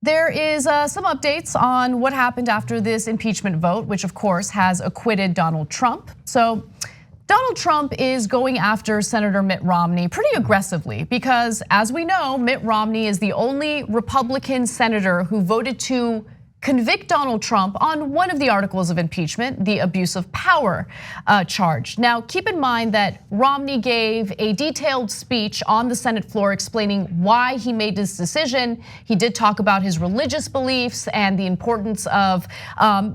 There is some updates on what happened after this impeachment vote, which of course has acquitted Donald Trump. So Donald Trump is going after Senator Mitt Romney pretty aggressively because, as we know, Mitt Romney is the only Republican senator who voted to convict Donald Trump on one of the articles of impeachment, the abuse of power charge. Now, keep in mind that Romney gave a detailed speech on the Senate floor explaining why he made this decision. He did talk about his religious beliefs and the importance of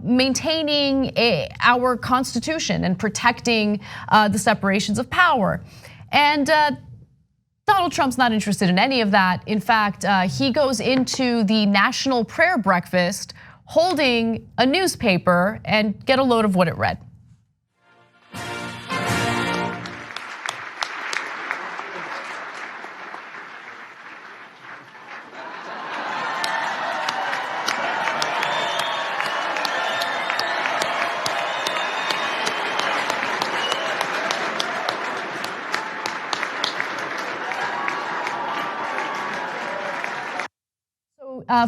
maintaining our Constitution and protecting the separations of power. And Donald Trump's not interested in any of that. In fact, he goes into the national prayer breakfast holding a newspaper, and get a load of what it read.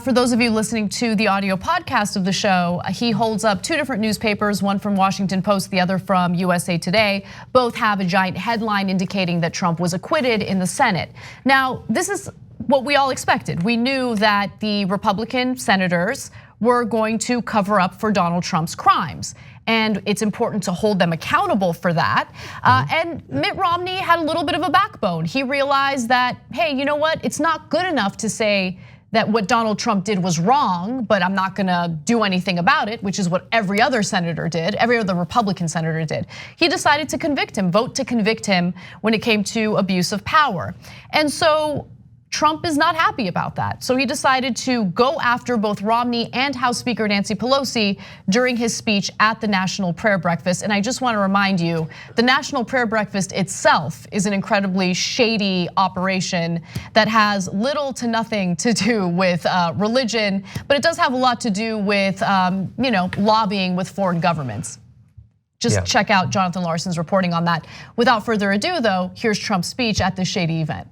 For those of you listening to the audio podcast of the show, he holds up two different newspapers, one from Washington Post, the other from USA Today. Both have a giant headline indicating that Trump was acquitted in the Senate. Now, this is what we all expected. We knew that the Republican senators were going to cover up for Donald Trump's crimes. And it's important to hold them accountable for that. And Mitt Romney had a little bit of a backbone. He realized that, hey, you know what? It's not good enough to say that what Donald Trump did was wrong, but I'm not gonna do anything about it, which is what every other senator did, every other Republican senator did. He decided to convict him, vote to convict him when it came to abuse of power. And so Trump is not happy about that. So he decided to go after both Romney and House Speaker Nancy Pelosi during his speech at the National Prayer Breakfast. And I just want to remind you, the National Prayer Breakfast itself is an incredibly shady operation that has little to nothing to do with religion, but it does have a lot to do with lobbying with foreign governments. Just check out Jonathan Larson's reporting on that. Without further ado, though, here's Trump's speech at this shady event.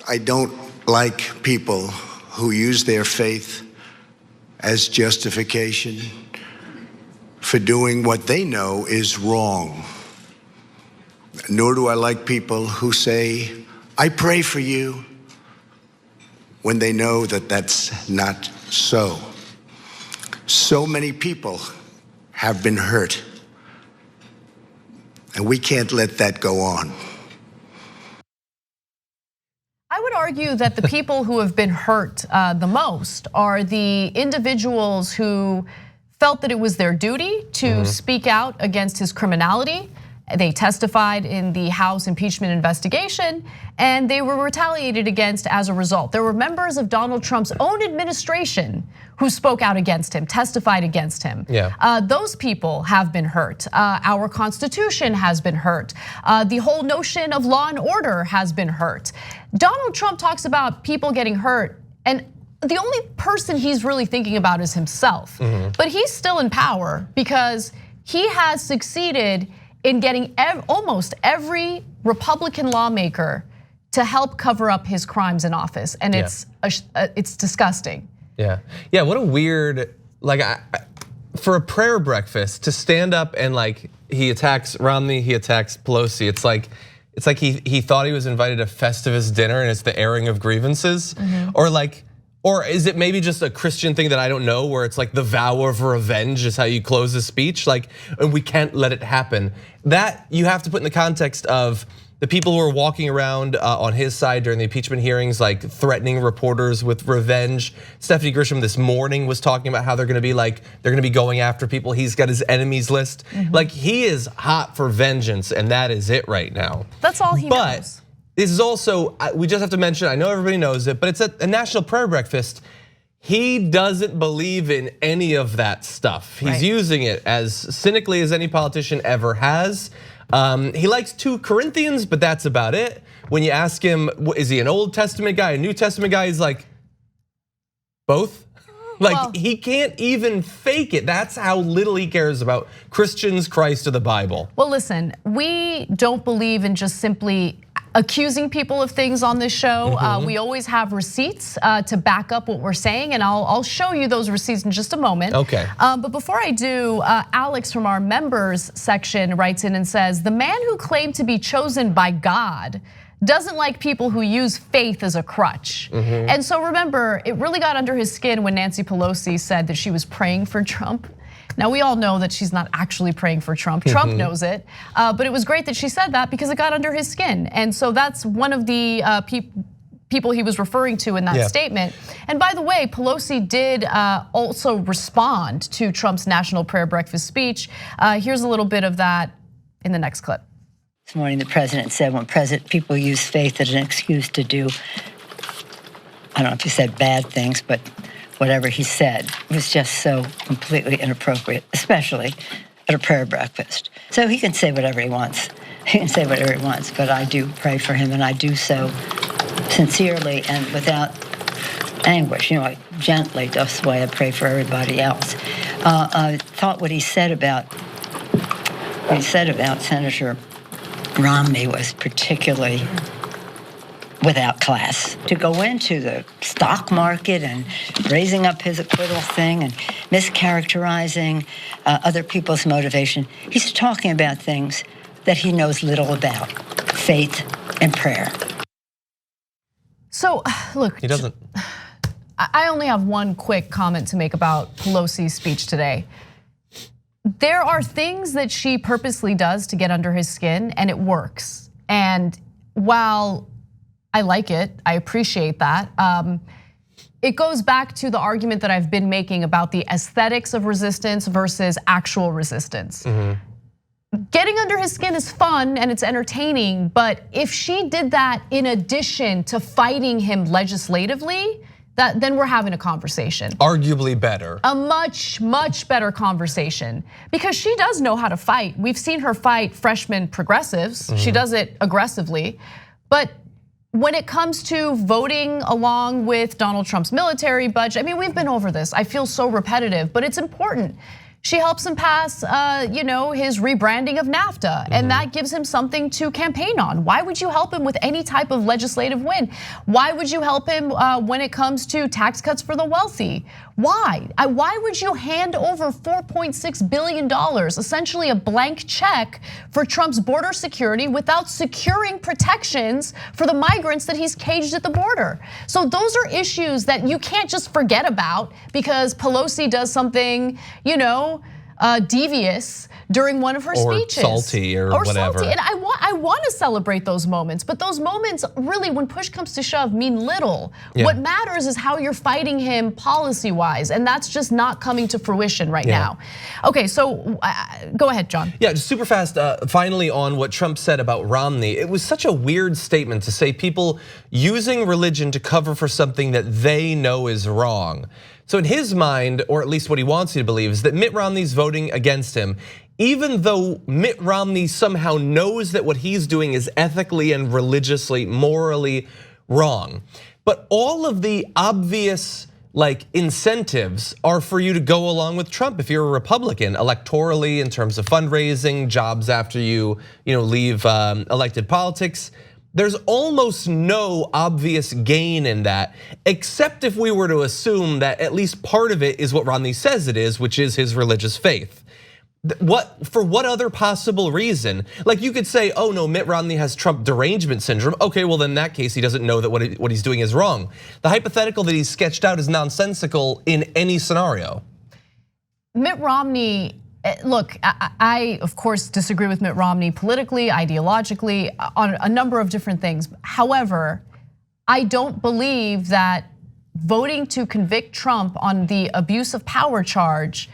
I don't like people who use their faith as justification for doing what they know is wrong. Nor do I like people who say, I pray for you, when they know that that's not so. So many people have been hurt, and we can't let that go on. I would argue that the people who have been hurt the most are the individuals who felt that it was their duty to speak out against his criminality. They testified in the House impeachment investigation, and they were retaliated against as a result. There were members of Donald Trump's own administration who spoke out against him, testified against him. Those people have been hurt. Our Constitution has been hurt. The whole notion of law and order has been hurt. Donald Trump talks about people getting hurt, and the only person he's really thinking about is himself. But he's still in power because he has succeeded in getting almost every Republican lawmaker to help cover up his crimes in office, and it's disgusting. Yeah, what a weird, for a prayer breakfast to stand up and he attacks Romney, he attacks Pelosi. It's like he thought he was invited to Festivus dinner and it's the airing of grievances, or is it maybe just a Christian thing that I don't know, where it's like the vow of revenge is how you close a speech, and we can't let it happen. That you have to put in the context of the people who are walking around on his side during the impeachment hearings, threatening reporters with revenge. Stephanie Grisham this morning was talking about how they're gonna be going after people. He's got his enemies list. He is hot for vengeance, and that is it right now. That's all he knows. This is also, we just have to mention, I know everybody knows it, but it's a national prayer breakfast. He doesn't believe in any of that stuff. He's using it as cynically as any politician ever has. He likes 2 Corinthians, but that's about it. When you ask him, is he an Old Testament guy, a New Testament guy? He's like, both. He can't even fake it. That's how little he cares about Christians, Christ, or the Bible. Well, listen, we don't believe in just simply accusing people of things on this show. We always have receipts to back up what we're saying, and I'll show you those receipts in just a moment. Okay. But before I do, Alex from our members section writes in and says, the man who claimed to be chosen by God doesn't like people who use faith as a crutch. And so remember, it really got under his skin when Nancy Pelosi said that she was praying for Trump. Now we all know that she's not actually praying for Trump. Trump knows it, but it was great that she said that because it got under his skin. And so that's one of the people he was referring to in that statement. And by the way, Pelosi did also respond to Trump's National Prayer Breakfast speech. Here's a little bit of that in the next clip. This morning, the president said when people use faith as an excuse to do, I don't know if he said bad things, but whatever he said was just so completely inappropriate, especially at a prayer breakfast. So he can say whatever he wants. He can say whatever he wants, but I do pray for him, and I do so sincerely and without anguish, gently, just the way I pray for everybody else. I thought what he said about Senator Romney was particularly without class. To go into the stock market and raising up his acquittal thing and mischaracterizing other people's motivation, he's talking about things that he knows little about, faith and prayer. So look, he doesn't. I only have one quick comment to make about Pelosi's speech today. There are things that she purposely does to get under his skin, and it works. And while I like it, I appreciate that. It goes back to the argument that I've been making about the aesthetics of resistance versus actual resistance. Getting under his skin is fun and it's entertaining, but if she did that in addition to fighting him legislatively, then we're having a conversation. Arguably better. A much, much better conversation. Because she does know how to fight. We've seen her fight freshman progressives. She does it aggressively. But when it comes to voting along with Donald Trump's military budget, I mean, we've been over this. I feel so repetitive, but it's important. She helps him pass, his rebranding of NAFTA, and that gives him something to campaign on. Why would you help him with any type of legislative win? Why would you help him when it comes to tax cuts for the wealthy? Why? Why would you hand over $4.6 billion, essentially a blank check for Trump's border security without securing protections for the migrants that he's caged at the border? So those are issues that you can't just forget about because Pelosi does something, devious during one of her speeches. Or salty or whatever. Salty. And I want to celebrate those moments, but those moments really, when push comes to shove, mean little. What matters is how you're fighting him policy-wise, and that's just not coming to fruition right now. Okay, so go ahead, John. Yeah, just super fast, finally on what Trump said about Romney. It was such a weird statement to say people using religion to cover for something that they know is wrong. So in his mind, or at least what he wants you to believe, is that Mitt Romney's voting against him, even though Mitt Romney somehow knows that what he's doing is ethically and religiously, morally wrong. But all of the obvious incentives are for you to go along with Trump if you're a Republican, electorally, in terms of fundraising, jobs after you leave elected politics. There's almost no obvious gain in that, except if we were to assume that at least part of it is what Romney says it is, which is his religious faith. For what other possible reason? Like you could say, oh no, Mitt Romney has Trump derangement syndrome. Okay, well then in that case, he doesn't know that what he's doing is wrong. The hypothetical that he's sketched out is nonsensical in any scenario. Mitt Romney, look, I of course disagree with Mitt Romney politically, ideologically, on a number of different things. However, I don't believe that voting to convict Trump on the abuse of power charge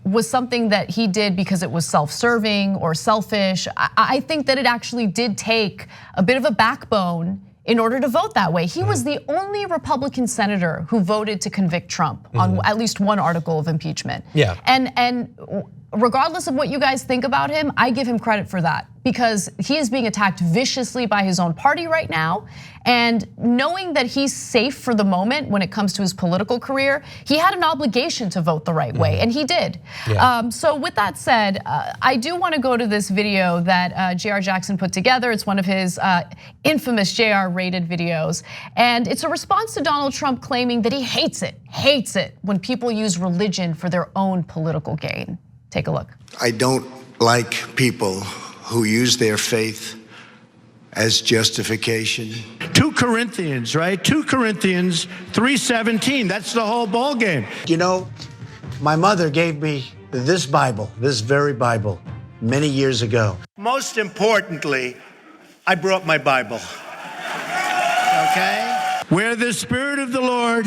was something that he did because it was self-serving or selfish. I think that it actually did take a bit of a backbone in order to vote that way. He was the only Republican senator who voted to convict Trump on at least one article of impeachment. Yeah. And regardless of what you guys think about him, I give him credit for that because he is being attacked viciously by his own party right now. And knowing that he's safe for the moment when it comes to his political career, he had an obligation to vote the right way, and he did. Yeah. So with that said, I do want to go to this video that J.R. Jackson put together. It's one of his infamous JR rated videos. And it's a response to Donald Trump claiming that he hates it when people use religion for their own political gain. Take a look. I don't like people who use their faith as justification. 2 Corinthians, right? 2 Corinthians 3:17. That's the whole ball game. You know, my mother gave me this Bible, this very Bible, many years ago. Most importantly, I brought my Bible. Okay? Where the Spirit of the Lord,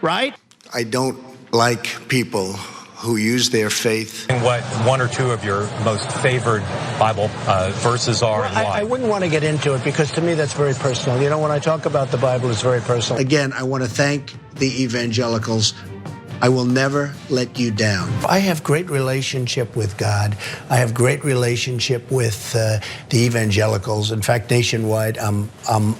right? I don't like people who use their faith. And what 1 or 2 of your most favored Bible verses are and why? I wouldn't want to get into it because to me that's very personal. You know, when I talk about the Bible, it's very personal. Again, I want to thank the evangelicals. I will never let you down. I have great relationship with God. I have great relationship with the evangelicals. In fact, nationwide, I'm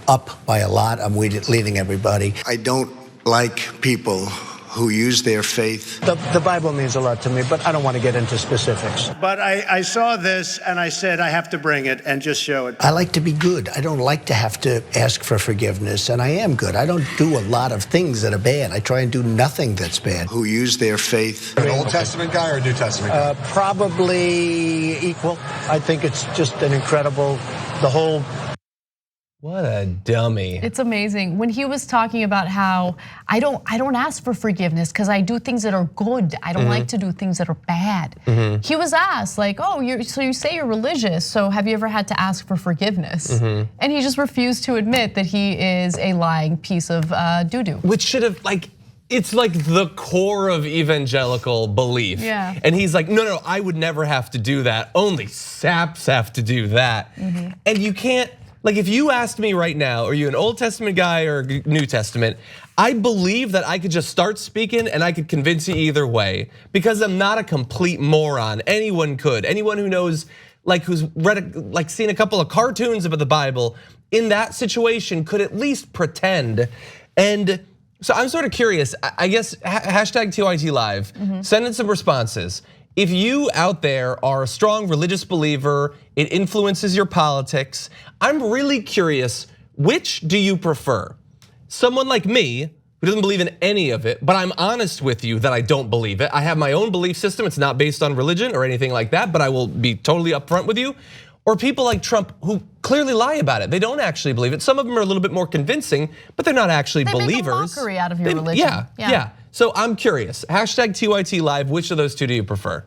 up by a lot. I'm leading everybody. I don't like people who use their faith. The Bible means a lot to me, but I don't want to get into specifics. But I saw this and I said I have to bring it and just show it. I like to be good. I don't like to have to ask for forgiveness, and I am good. I don't do a lot of things that are bad. I try and do nothing that's bad. Who use their faith. An Old Testament guy or a New Testament guy? Probably equal. I think it's just an incredible, the whole. What a dummy. It's amazing. When he was talking about how I don't ask for forgiveness because I do things that are good. I don't like to do things that are bad. He was asked like, oh, so you say you're religious, so have you ever had to ask for forgiveness? And he just refused to admit that he is a lying piece of doo-doo. Which should have it's like the core of evangelical belief. Yeah. And he's like, no, I would never have to do that. Only saps have to do that. And you can't, like if you asked me right now, are you an Old Testament guy or New Testament? I believe that I could just start speaking and I could convince you either way because I'm not a complete moron. Anyone could. Anyone who knows, who's read, seen a couple of cartoons about the Bible in that situation could at least pretend. And so I'm sort of curious, I guess, hashtag TYT Live, send in some responses. If you out there are a strong religious believer, it influences your politics, I'm really curious, which do you prefer? Someone like me, who doesn't believe in any of it, but I'm honest with you that I don't believe it. I have my own belief system, it's not based on religion or anything like that, but I will be totally upfront with you. Or people like Trump who clearly lie about it. They don't actually believe it. Some of them are a little bit more convincing, but they're not actually believers. They make a mockery out of your religion. Yeah. So I'm curious, hashtag TYT Live, which of those two do you prefer?